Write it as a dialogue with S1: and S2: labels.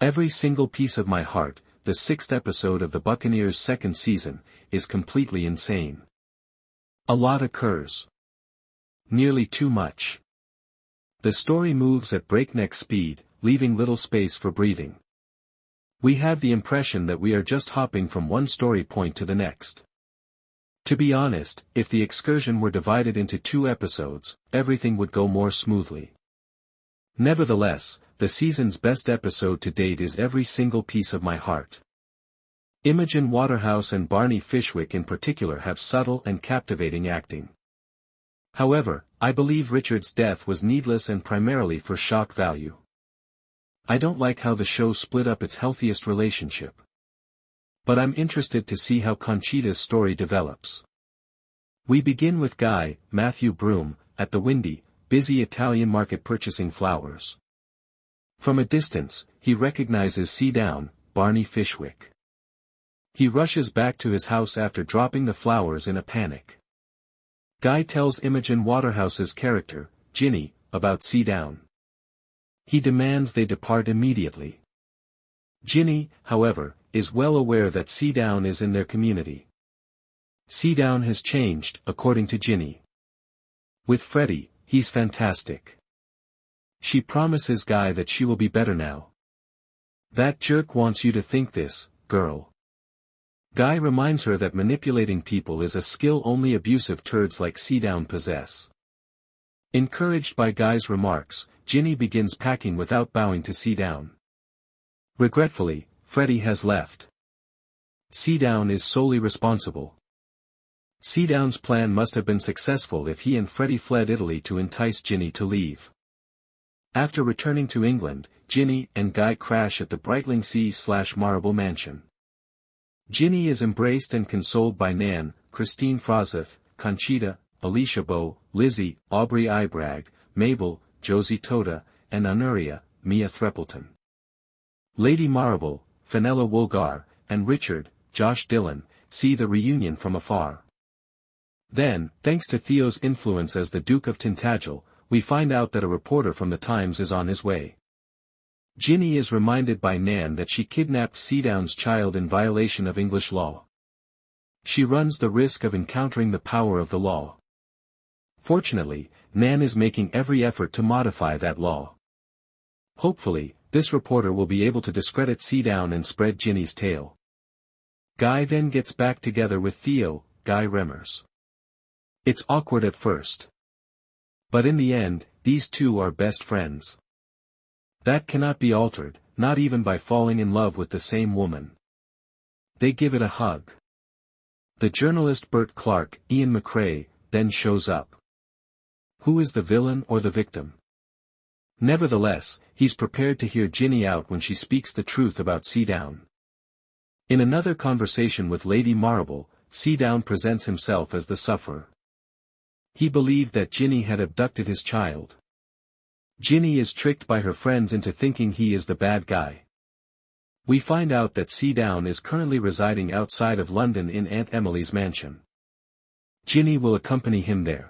S1: Every single piece of my heart, the 6th episode of the Buccaneers' 2nd season, is completely insane. A lot occurs. Nearly too much. The story moves at breakneck speed, leaving little space for breathing. We have the impression that we are just hopping from one story point to the next. To be honest, if the excursion were divided into 2 episodes, everything would go more smoothly. Nevertheless, the season's best episode to date is Every Single Piece of My Heart. Imogen Waterhouse and Barney Fishwick in particular have subtle and captivating acting. However, I believe Richard's death was needless and primarily for shock value. I don't like how the show split up its healthiest relationship. But I'm interested to see how Conchita's story develops. We begin with Guy, Matthew Broom, at the windy, busy Italian market purchasing flowers. From a distance, he recognizes Seadown, Barney Fishwick. He rushes back to his house after dropping the flowers in a panic. Guy tells Imogen Waterhouse's character, Jinny, about Seadown. He demands they depart immediately. Jinny, however, is well aware that Seadown is in their community. Seadown has changed, according to Jinny. With Freddie, he's fantastic. She promises Guy that she will be better now. That jerk wants you to think this, girl. Guy reminds her that manipulating people is a skill only abusive turds like Seadown possess. Encouraged by Guy's remarks, Jinny begins packing without bowing to Seadown. Regretfully, Freddie has left. Seadown is solely responsible. Seadown's plan must have been successful if he and Freddie fled Italy to entice Jinny to leave. After returning to England, Jinny and Guy crash at the Brightlingsea/Marable mansion. Jinny is embraced and consoled by Nan, Christine Frozeth, Conchita, Alicia Bow, Lizzie, Aubrey Ibrag, Mabel, Josie Tota, and Honoria, Mia Threppleton. Lady Marable, Fenella Woolgar, and Richard, Josh Dillon, see the reunion from afar. Then, thanks to Theo's influence as the Duke of Tintagel, we find out that a reporter from the Times is on his way. Jinny is reminded by Nan that she kidnapped Seadown's child in violation of English law. She runs the risk of encountering the power of the law. Fortunately, Nan is making every effort to modify that law. Hopefully, this reporter will be able to discredit Seadown and spread Jinny's tale. Guy then gets back together with Theo, Guy Remmers. It's awkward at first. But in the end, these two are best friends. That cannot be altered, not even by falling in love with the same woman. They give it a hug. The journalist Bert Clark, Ian McRae, then shows up. Who is the villain or the victim? Nevertheless, he's prepared to hear Jinny out when she speaks the truth about Seadown. In another conversation with Lady Marable, Seadown presents himself as the sufferer. He believed that Jinny had abducted his child. Jinny is tricked by her friends into thinking he is the bad guy. We find out that Seadown is currently residing outside of London in Aunt Emily's mansion. Jinny will accompany him there.